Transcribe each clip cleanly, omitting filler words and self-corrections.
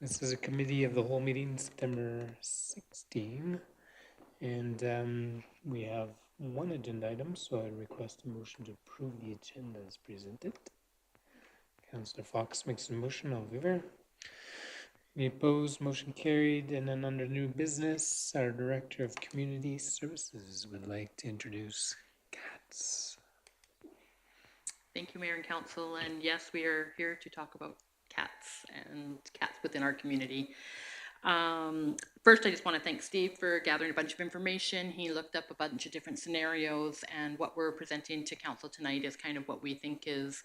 This is a committee of the whole meeting, September 16. And we have one agenda item, so I request a motion to approve the agenda as presented. Councillor Fox makes a motion, all in favor. Any opposed? Motion carried. And then under new business, our Director of Community Services would like to introduce CATS. Thank you, Mayor and Council. And yes, we are here to talk about cats and cats within our community. First, I just want to thank Steve for gathering a bunch of information. He looked up a bunch of different scenarios, and what we're presenting to Council tonight is kind of what we think is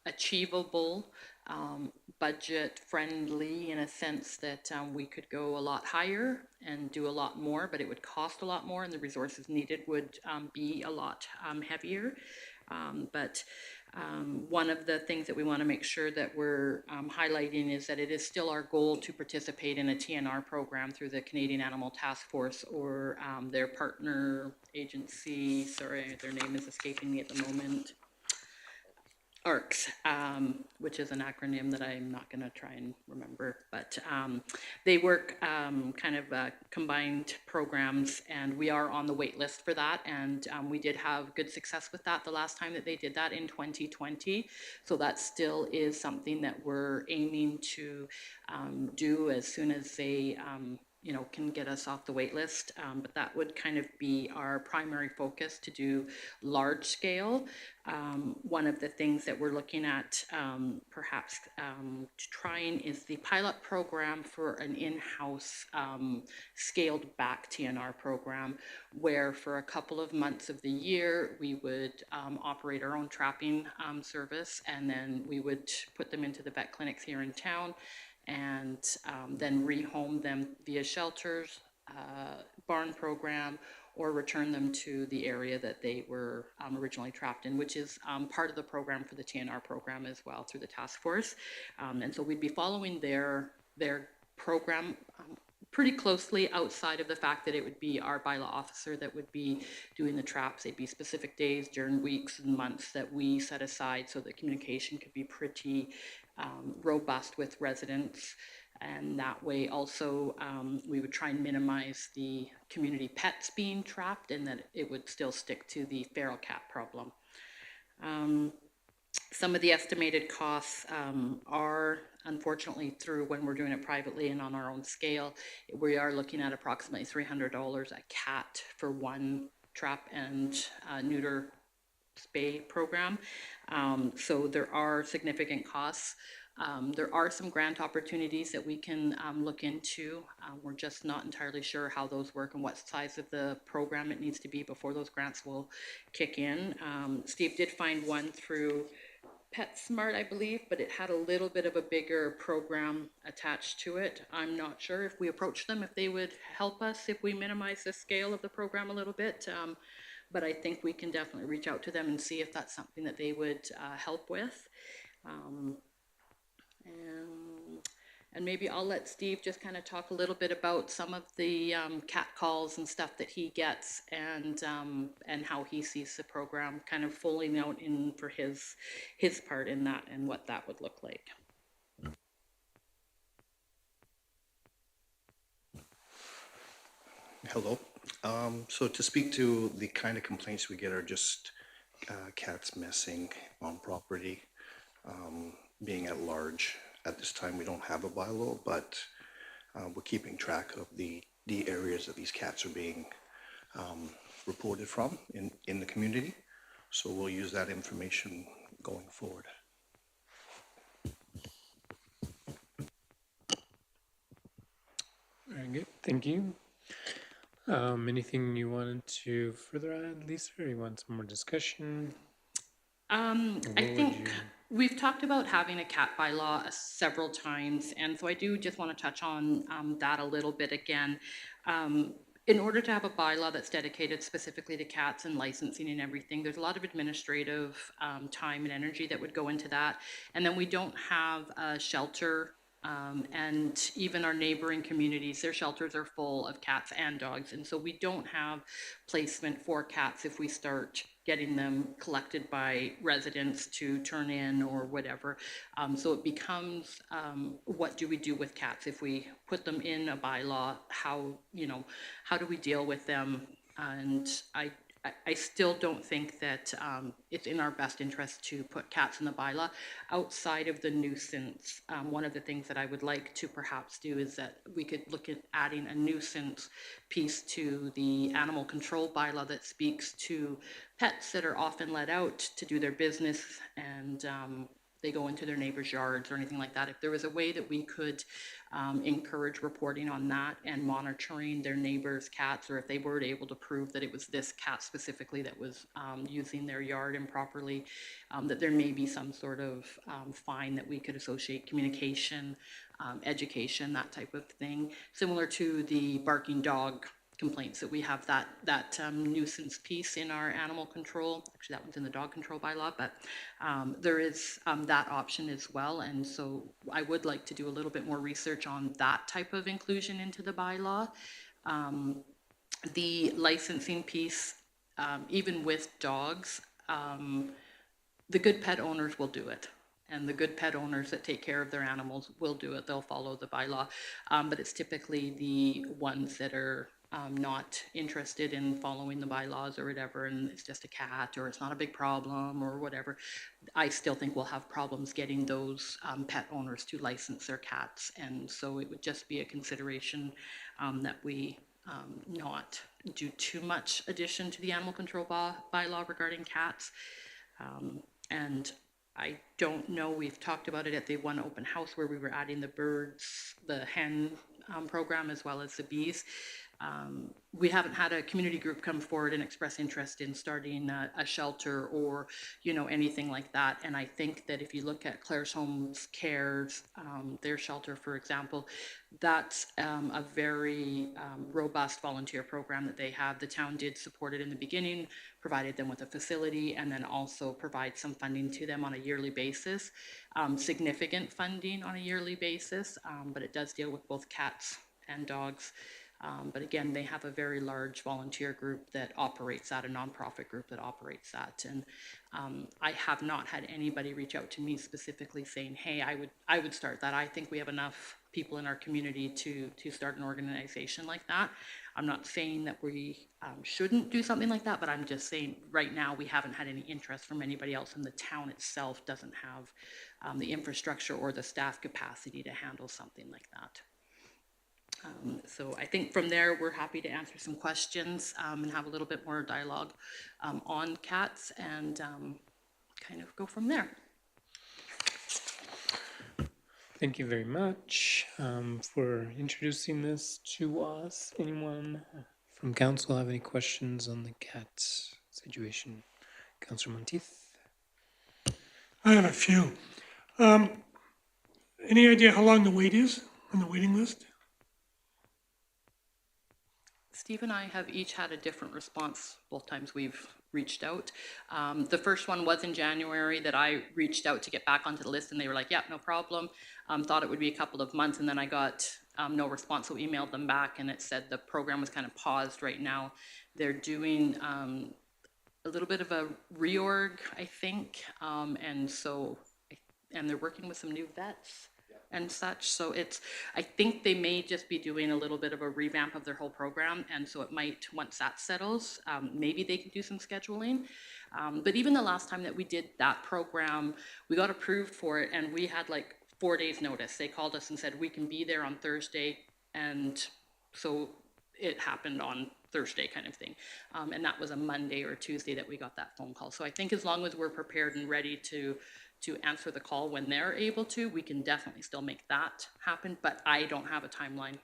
achievable, budget friendly, in a sense that we could go a lot higher and do a lot more, but it would cost a lot more, and the resources needed would be a lot heavier. But one of the things that we want to make sure that we're highlighting is that it is still our goal to participate in a TNR program through the Canadian Animal Task Force or their partner agency. Sorry, their name is escaping me at the moment. ARCS, which is an acronym that I'm not going to try and remember, but they work kind of combined programs, and we are on the wait list for that, and we did have good success with that the last time that they did that in 2020, so that still is something that we're aiming to do as soon as they can get us off the wait list, but that would kind of be our primary focus to do large scale. One of the things that we're looking at perhaps trying is the pilot program for an in-house scaled back TNR program, where for a couple of months of the year we would operate our own trapping service, and then we would put them into the vet clinics here in town, and then rehome them via shelters, barn program, or return them to the area that they were originally trapped in, which is part of the program for the TNR program as well through the task force. And so we'd be following their program pretty closely, outside of the fact that it would be our bylaw officer that would be doing the traps. They'd be specific days during weeks and months that we set aside so that communication could be pretty robust with residents. And that way also we would try and minimize the community pets being trapped, and that it would still stick to the feral cat problem. Some of the estimated costs are, unfortunately, through when we're doing it privately and on our own scale, we are looking at approximately $300 a cat for one trap and neuter spay program. So there are significant costs. There are some grant opportunities that we can look into. We're just not entirely sure how those work and what size of the program it needs to be before those grants will kick in. Steve did find one through PetSmart, I believe, but it had a little bit of a bigger program attached to it. I'm not sure if we approach them, if they would help us if we minimize the scale of the program a little bit. But I think we can definitely reach out to them and see if that's something that they would help with. And maybe I'll let Steve just kind of talk a little bit about some of the cat calls and stuff that he gets, and how he sees the program kind of fully out in for his part in that, and what that would look like. Hello. So to speak to the kind of complaints we get are just cats messing on property, being at large. At this time, we don't have a bylaw, but we're keeping track of the areas that these cats are being reported from in the community. So we'll use that information going forward. Very good, thank you. Anything you wanted to further add, Lisa, or you want some more discussion? I think we've talked about having a cat bylaw several times, and so I do just want to touch on that a little bit again. In order to have a bylaw that's dedicated specifically to cats and licensing and everything, there's a lot of administrative time and energy that would go into that. And then we don't have a shelter And even our neighboring communities, their shelters are full of cats and dogs. And so we don't have placement for cats if we start getting them collected by residents to turn in or whatever. So it becomes, what do we do with cats? If we put them in a bylaw, how do we deal with them? And I still don't think that it's in our best interest to put cats in the bylaw. Outside of the nuisance, one of the things that I would like to perhaps do is that we could look at adding a nuisance piece to the animal control bylaw that speaks to pets that are often let out to do their business and they go into their neighbors' yards or anything like that. If there was a way that we could encourage reporting on that and monitoring their neighbors' cats, or if they were able to prove that it was this cat specifically that was using their yard improperly, that there may be some sort of fine that we could associate communication, education, that type of thing. Similar to the barking dog complaints that we have that nuisance piece in our animal control. Actually, that one's in the dog control bylaw, but there is that option as well. And so I would like to do a little bit more research on that type of inclusion into the bylaw. The licensing piece, even with dogs, the good pet owners will do it. And the good pet owners that take care of their animals will do it. They'll follow the bylaw. But it's typically the ones that are not interested in following the bylaws or whatever, and it's just a cat or it's not a big problem or whatever. I still think we'll have problems getting those pet owners to license their cats. And so it would just be a consideration that we not do too much addition to the animal control bylaw regarding cats. And I don't know, we've talked about it at the one open house where we were adding the birds, the hen program, as well as the bees. We haven't had a community group come forward and express interest in starting a shelter or, anything like that. And I think that if you look at Claire's Homes Cares, their shelter, for example, that's a very robust volunteer program that they have. The town did support it in the beginning, provided them with a facility, and then also provide some funding to them on a yearly basis, significant funding on a yearly basis, but it does deal with both cats and dogs. But again, they have a very large volunteer group that operates that, a nonprofit group that operates that. And I have not had anybody reach out to me specifically saying, hey, I would start that. I think we have enough people in our community to start an organization like that. I'm not saying that we shouldn't do something like that, but I'm just saying right now we haven't had any interest from anybody else, and the town itself doesn't have the infrastructure or the staff capacity to handle something like that. So I think from there, we're happy to answer some questions and have a little bit more dialogue on cats and kind of go from there. Thank you very much for introducing this to us. Anyone from council have any questions on the cat situation? Councillor Monteith? I have a few. Any idea how long the wait is on the waiting list? Steve and I have each had a different response both times we've reached out. The first one was in January that I reached out to get back onto the list, and they were like, yeah, no problem. Thought it would be a couple of months, and then I got no response, so emailed them back, and it said the program was kind of paused right now. They're doing a little bit of a reorg, I think, and they're working with some new vets and such. So I think they may just be doing a little bit of a revamp of their whole program. And so it might, once that settles, maybe they can do some scheduling. But even the last time that we did that program, we got approved for it and we had like 4 days notice. They called us and said, we can be there on Thursday. And so it happened on Thursday kind of thing. And that was a Monday or Tuesday that we got that phone call. So I think as long as we're prepared and ready to answer the call when they're able to, we can definitely still make that happen, but I don't have a timeline.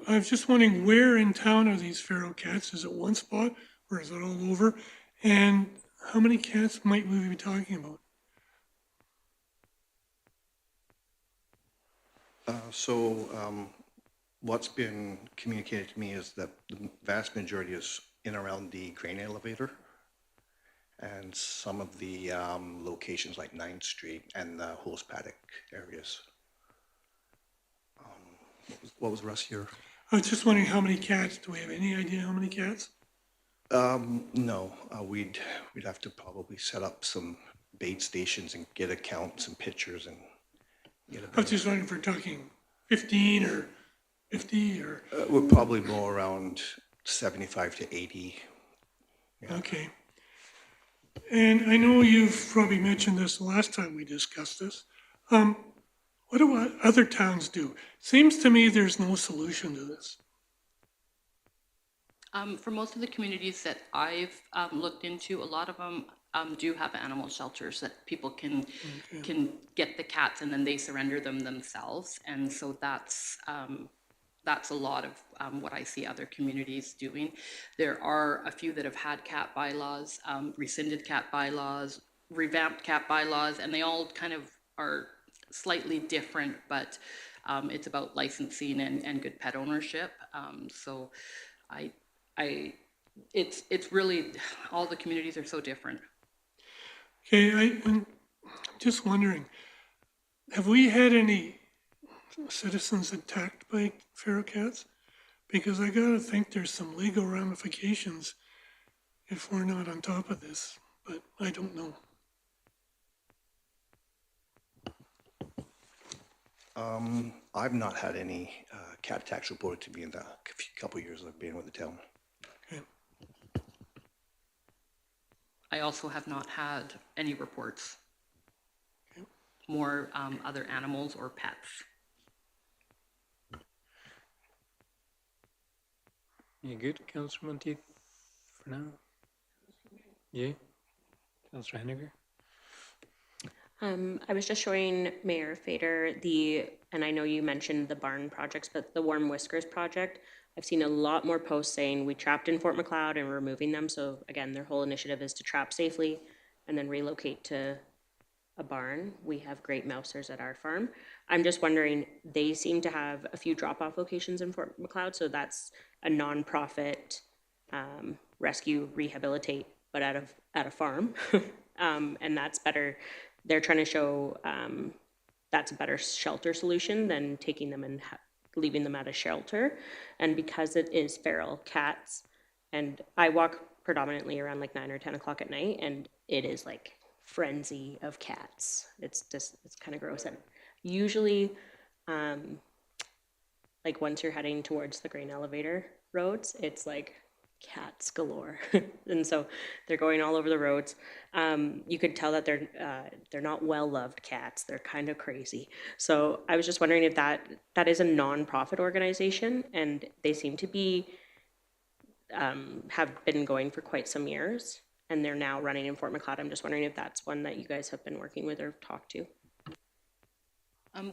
I was just wondering, where in town are these feral cats? Is it one spot or is it all over? And how many cats might we be talking about? What's been communicated to me is that the vast majority is in around the grain elevator and some of the locations like 9th Street and the Hose Paddock areas. What was Russ, your? I was just wondering how many cats, do we have any idea how many cats? No, we'd have to probably set up some bait stations and get accounts and pictures and get a I was bit. just wondering if we're talking 15 or 50 or, We're probably more around 75 to 80. okay. And I know you've probably mentioned this the last time we discussed this. What do other towns do? Seems to me there's no solution to this. For most of the communities that I've looked into, a lot of them do have animal shelters that people can get the cats and then they surrender them themselves. And so that's a lot of what I see other communities doing. There are a few that have had cat bylaws, rescinded cat bylaws, revamped cat bylaws, and they all kind of are slightly different, but it's about licensing and good pet ownership. So it's really, all the communities are so different. Okay, I'm just wondering, have we had any citizens attacked by feral cats? Because I gotta think there's some legal ramifications if we're not on top of this, but I don't know. I've not had any cat attacks reported to me in the couple years I've been with the town. Okay. I also have not had any reports. More other animals or pets. You good, Councillor Monteith, for now? Yeah? Councillor Henniger? I was just showing Mayor Fader and I know you mentioned the barn projects, but the Warm Whiskers project, I've seen a lot more posts saying we trapped in Fort McLeod and we're moving them. So again, their whole initiative is to trap safely and then relocate to a barn. We have great mousers at our farm. I'm just wondering, they seem to have a few drop-off locations in Fort McLeod, so that's a nonprofit rescue rehabilitate, but at a farm, and that's better. They're trying to show that's a better shelter solution than taking them and leaving them at a shelter. And because it is feral cats, and I walk predominantly around like 9 or 10 o'clock at night, and it is like frenzy of cats. It's kind of gross. And usually, like once you're heading towards the grain elevator roads, it's like cats galore. And so they're going all over the roads. You could tell that they're not well-loved cats. They're kind of crazy. So I was just wondering if that is a non-profit organization, and they seem to be have been going for quite some years, and they're now running in Fort McLeod. I'm just wondering if that's one that you guys have been working with or talked to.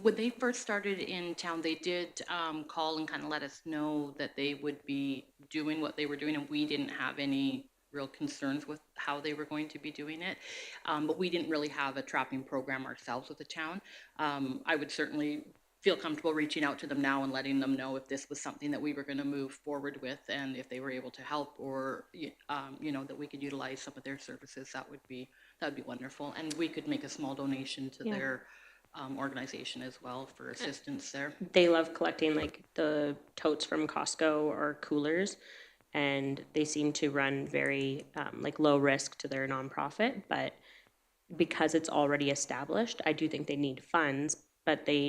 When they first started in town, they did call and kind of let us know that they would be doing what they were doing, and we didn't have any real concerns with how they were going to be doing it. But we didn't really have a trapping program ourselves with the town. I would certainly feel comfortable reaching out to them now and letting them know if this was something that we were going to move forward with, and if they were able to help, or that we could utilize some of their services. That would be wonderful, and we could make a small donation to their organization as well for assistance there. They love collecting like the totes from Costco or coolers, and they seem to run very like low risk to their nonprofit, but because it's already established, I do think they need funds, but they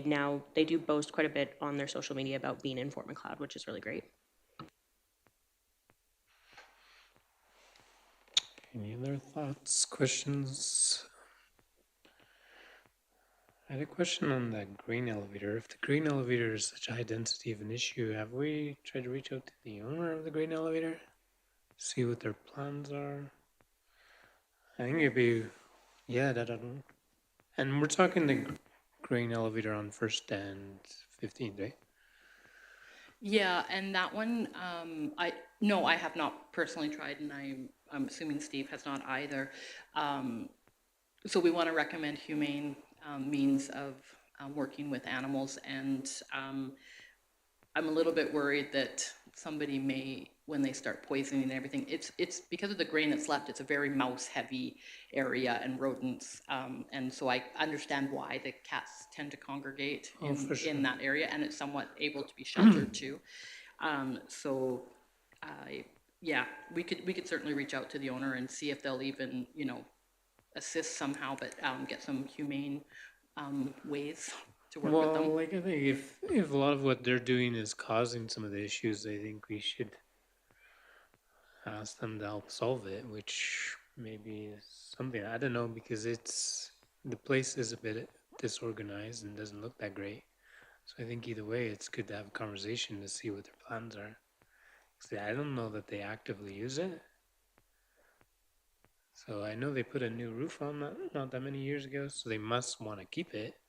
do boast quite a bit on their social media about being in Fort McLeod, which is really great. Any other thoughts, questions? I had a question on the grain elevator. If the grain elevator is such a high density of an issue, have we tried to reach out to the owner of the grain elevator? See what their plans are? I think it'd be, yeah, I don't know. And we're talking the grain elevator on 1st and 15th, right? Yeah, and that one, I have not personally tried, and I'm assuming Steve has not either. So we want to recommend humane means of working with animals, and I'm a little bit worried that somebody may, when they start poisoning and everything, it's because of the grain that's left, it's a very mouse-heavy area and rodents. And so I understand why the cats tend to congregate for sure. in that area, and it's somewhat able to be sheltered too. So, yeah, we could certainly reach out to the owner and see if they'll even, you know, assist somehow, but get some humane ways to work with Well, them. like I think if a lot of what they're doing is causing some of the issues, I think we should ask them to help solve it, which maybe is something I don't know because the place is a bit disorganized and doesn't look that great. So I think either way, it's good to have a conversation to see what their plans are. 'Cause I don't know that they actively use it. So I know they put a new roof on that not that many years ago, so they must want to keep it.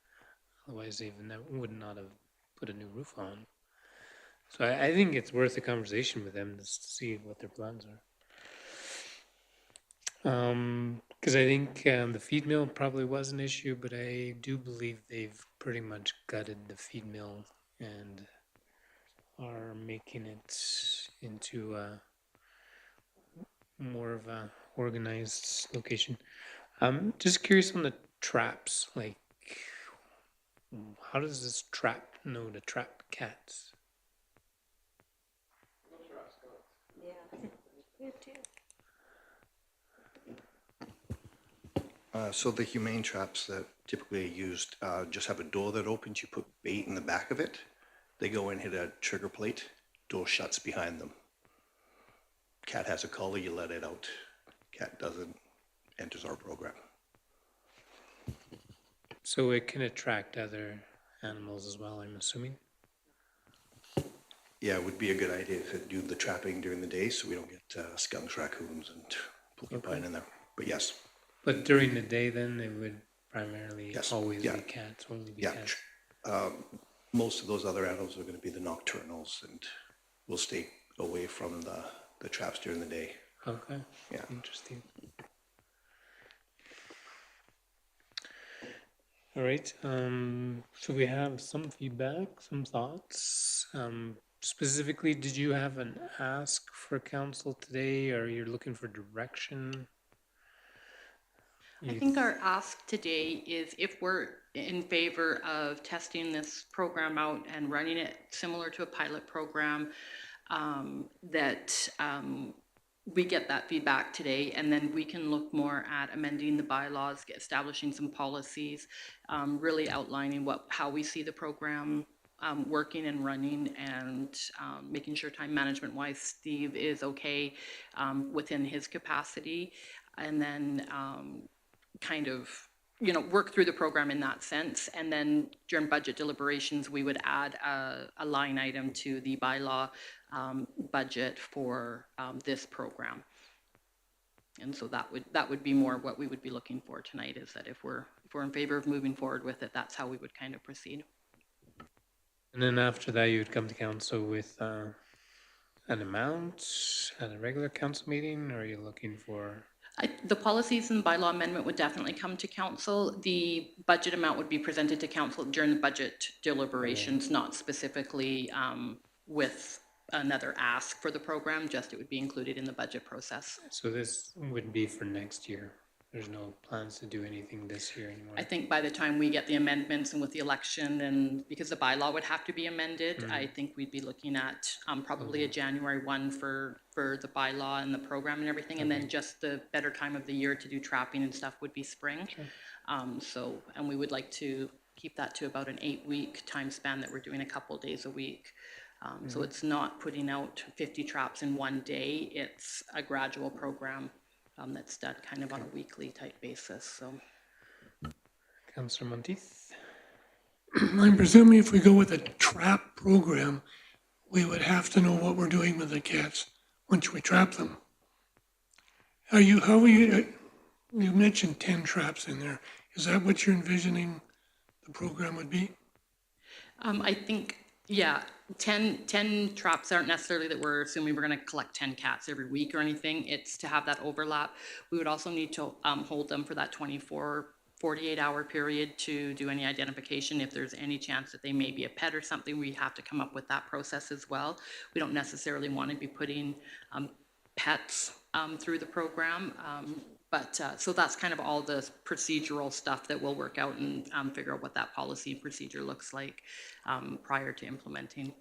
Otherwise, they would not have put a new roof on. So I think it's worth a conversation with them just to see what their plans are. Because I think the feed mill probably was an issue, but I do believe they've pretty much gutted the feed mill and are making it into more of a organized location. I'm just curious on the traps. Like, how does this trap know to trap cats? So the humane traps that typically are used just have a door that opens. You put bait in the back of it. They go in, hit a trigger plate. Door shuts behind them. Cat has a collar. You let it out. Cat doesn't. Enters our program. So it can attract other animals as well, I'm assuming. Yeah, it would be a good idea if it do the trapping during the day, so we don't get skunks, raccoons, and porcupine in there. But yes, But during the day, then it would primarily Yes, always yeah. be cats, only be yeah. cats. Most of those other animals are going to be the nocturnals, and we'll stay away from the traps during the day. Okay. Yeah. Interesting. All right. So we have some feedback, some thoughts. Specifically, did you have an ask for council today, or you're looking for direction? I think our ask today is if we're in favor of testing this program out and running it similar to a pilot program, that we get that feedback today, and then we can look more at amending the bylaws, establishing some policies, really outlining how we see the program working and running, and making sure time management wise Steve is okay within his capacity, and then kind of, you know, work through the program in that sense. And then during budget deliberations, we would add a line item to the bylaw budget for this program. And so that would be more what we would be looking for tonight, is that if we're in favor of moving forward with it, that's how we would kind of proceed. And then after that, you would come to council with an amount at a regular council meeting, or are you looking for? The policies and bylaw amendment would definitely come to council. The budget amount would be presented to council during the budget deliberations, not specifically with another ask for the program, just it would be included in the budget process. So this would be for next year. There's no plans to do anything this year anymore. I think by the time we get the amendments and with the election, and because the bylaw would have to be amended, I think we'd be looking at probably a January 1 for the bylaw and the program and everything, and then just the better time of the year to do trapping and stuff would be spring. So, and we would like to keep that to about an 8-week time span, that we're doing a couple days a week. So it's not putting out 50 traps in one day. It's a gradual program that's done kind of on a weekly type basis. So, Councillor Monteith? I'm presuming if we go with a trap program, we would have to know what we're doing with the cats once we trap them. You mentioned 10 traps in there. Is that what you're envisioning the program would be? I think, yeah, 10 traps aren't necessarily that we're assuming we're going to collect 10 cats every week or anything. It's to have that overlap. We would also need to hold them for that 24 48-hour period to do any identification. If there's any chance that they may be a pet or something, we have to come up with that process as well. We don't necessarily want to be putting pets through the program. So that's kind of all the procedural stuff that we'll work out and figure out what that policy and procedure looks like prior to implementing.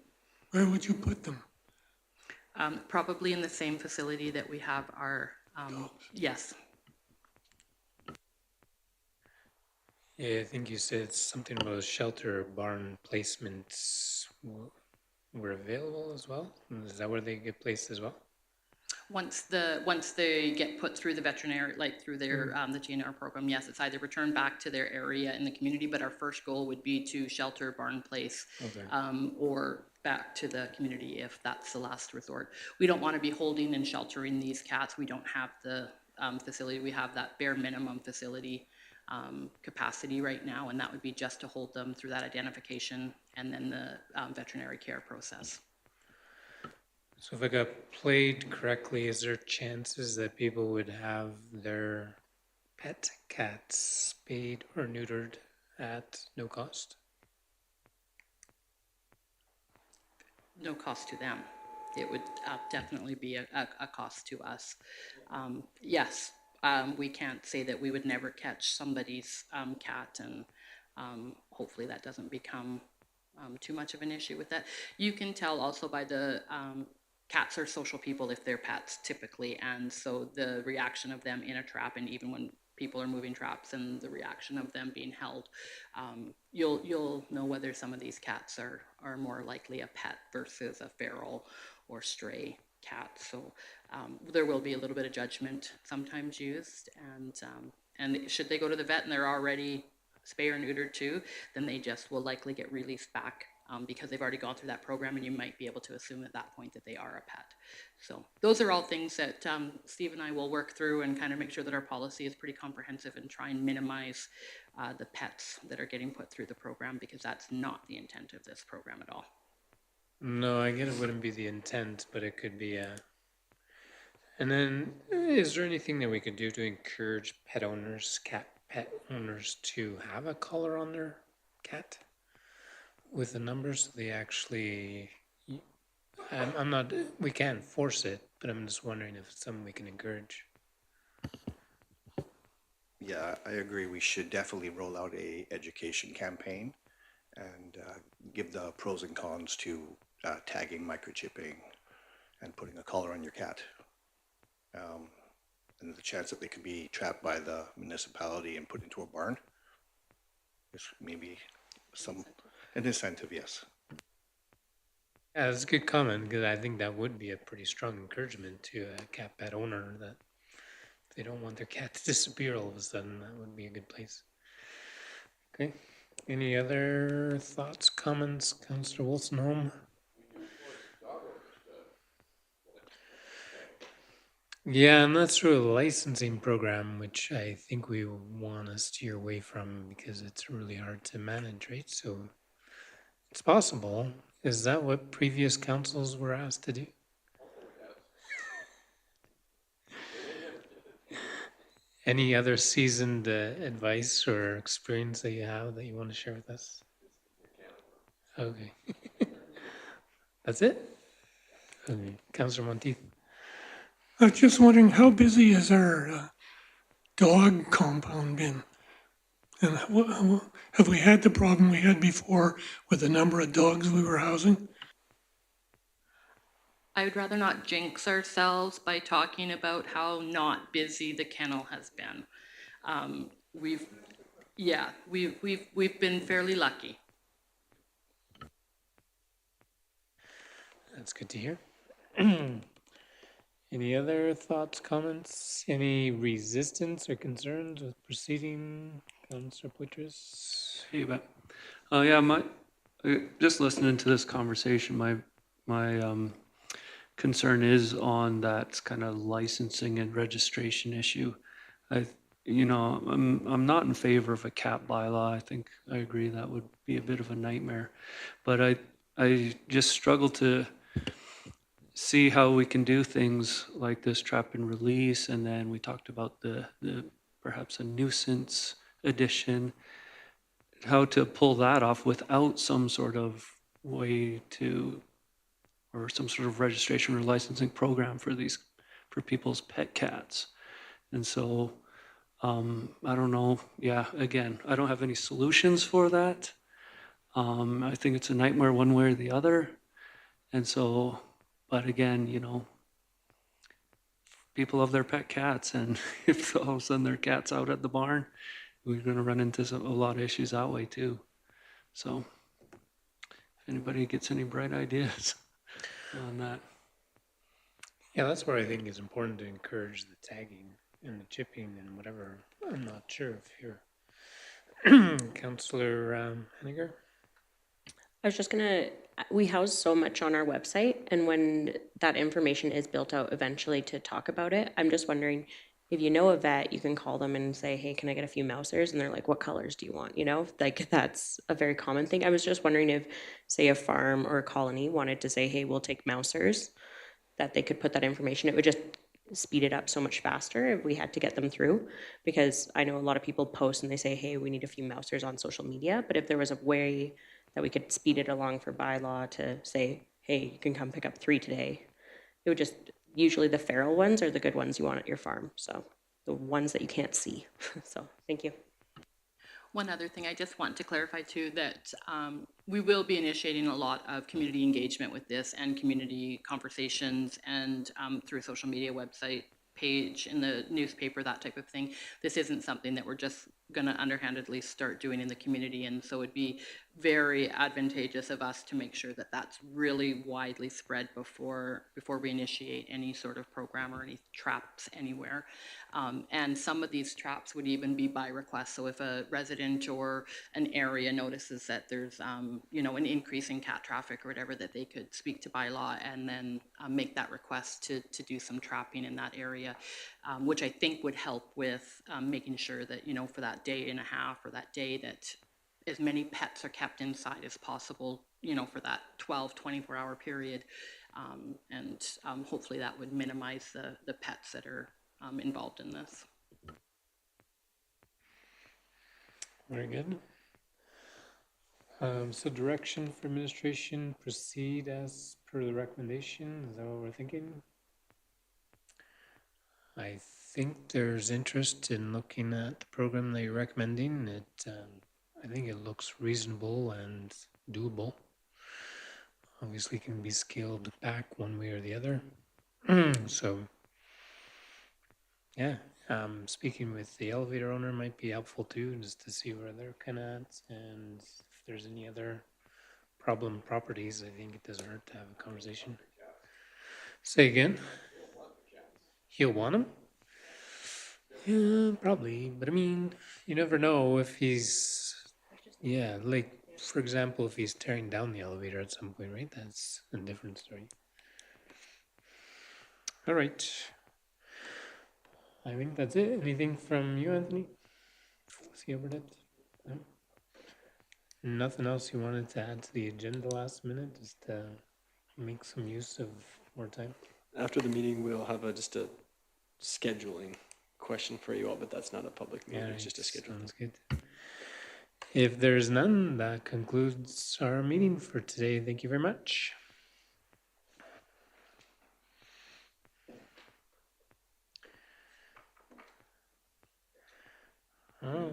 Where would you put them? Probably in the same facility that we have our, yes. Yeah, I think you said something about shelter or barn placements were available as well. Is that where they get placed as well? Once they get put through the veterinary, like through their, the GNR program, yes, it's either returned back to their area in the community, but our first goal would be to shelter, barn place, Okay. or back to the community if that's the last resort. We don't want to be holding and sheltering these cats. We don't have the facility. We have that bare minimum facility capacity right now, and that would be just to hold them through that identification and then the veterinary care process. So if I got played correctly, is there chances that people would have their pet cats spayed or neutered at no cost? No cost to them. It would definitely be a cost to us. Yes, we can't say that we would never catch somebody's cat, and hopefully that doesn't become too much of an issue with that. You can tell also by the cats are social people if they're pets typically, and so the reaction of them in a trap, and even when people are moving traps and the reaction of them being held, you'll know whether some of these cats are more likely a pet versus a feral or stray cat. So there will be a little bit of judgment sometimes used, and should they go to the vet and they're already spay or neutered too, then they just will likely get released back because they've already gone through that program, and you might be able to assume at that point that they are a pet. So those are all things that Steve and I will work through and kind of make sure that our policy is pretty comprehensive and try and minimize the pets that are getting put through the program, because that's not the intent of this program at all. No, I get it wouldn't be the intent, but it could be a. And then, is there anything that we could do to encourage pet owners, pet owners, to have a collar on their cat with the numbers? So they actually. I'm not. We can't force it, but I'm just wondering if it's something we can encourage. Yeah, I agree. We should definitely roll out a education campaign and give the pros and cons to tagging, microchipping, and putting a collar on your cat. And the chance that they could be trapped by the municipality and put into a barn is maybe an incentive, yes. Yeah, that's a good comment, because I think that would be a pretty strong encouragement to a cat pet owner, that if they don't want their cat to disappear all of a sudden, that would be a good place. Okay. Any other thoughts, comments, Councillor Wolstenholme? Yeah, and that's through a licensing program, which I think we want to steer away from because it's really hard to manage, right? So it's possible. Is that what previous councils were asked to do? Any other seasoned advice or experience that you have that you want to share with us? Okay. That's it? Okay. Councillor Monteith. I was just wondering, how busy has our dog compound been? And have we had the problem we had before with the number of dogs we were housing? I would rather not jinx ourselves by talking about how not busy the kennel has been. We've been fairly lucky. That's good to hear. Any other thoughts, comments? Any resistance or concerns with proceeding, Councillor Poitras? Hey, but yeah, just listening to this conversation, my concern is on that kind of licensing and registration issue. I'm not in favor of a cat bylaw. I think I agree that would be a bit of a nightmare, but I just struggle to see how we can do things like this trap and release, and then we talked about the perhaps a nuisance addition, how to pull that off without some sort of way to, or some sort of registration or licensing program for people's pet cats. And so, I don't know, yeah, again, I don't have any solutions for that. I think it's a nightmare one way or the other. And so, but again, people love their pet cats, and if all of a sudden their cat's out at the barn, we're gonna run into a lot of issues that way too. So, if anybody gets any bright ideas on that. Yeah, that's where I think it's important to encourage the tagging and the chipping and whatever. I'm not sure if you're Councillor Henniger. I was just gonna, we house so much on our website, and when that information is built out eventually to talk about it, I'm just wondering if you know a vet, you can call them and say, hey, can I get a few mousers? And they're like, what colors do you want? Like that's a very common thing. I was just wondering if, say, a farm or a colony wanted to say, hey, we'll take mousers, that they could put that information. It would just speed it up so much faster if we had to get them through, because I know a lot of people post and they say, hey, we need a few mousers on social media, but if there was a way that we could speed it along for bylaw to say, hey, you can come pick up 3 today, it would just, usually the feral ones are the good ones you want at your farm, so the ones that you can't see. So thank you. One other thing I just want to clarify too, that we will be initiating a lot of community engagement with this and community conversations and through a social media website page, in the newspaper, that type of thing. This isn't something that we're just going to underhandedly start doing in the community, and so it'd be very advantageous of us to make sure that that's really widely spread before we initiate any sort of program or any traps anywhere. And some of these traps would even be by request. So if a resident or an area notices that there's an increase in cat traffic or whatever, that they could speak to bylaw and then make that request to do some trapping in that area, which I think would help with making sure that, for that day and a half or that day, that as many pets are kept inside as possible, for that 12, 24-hour period. And hopefully that would minimize the pets that are involved in this. Very good. So direction for administration, proceed as per the recommendation. Is that what we're thinking? I think there's interest in looking at the program that you're recommending. I think it looks reasonable and doable. Obviously can be scaled back one way or the other. So, yeah, speaking with the elevator owner might be helpful too, just to see where they're kind of at, and if there's any other problem properties, I think it doesn't hurt to have a conversation. Say again? He'll want them? Yeah, probably. But I mean, you never know if he's, yeah, like, for example, if he's tearing down the elevator at some point, right? That's a different story. All right. I think that's it. Anything from you, Anthony? See over that? No? Nothing else you wanted to add to the agenda last minute? Just to make some use of more time? After the meeting, we'll have just a scheduling question for you all, but that's not a public meeting, it's just a schedule. Sounds good. If there's none, that concludes our meeting for today. Thank you very much. Oh.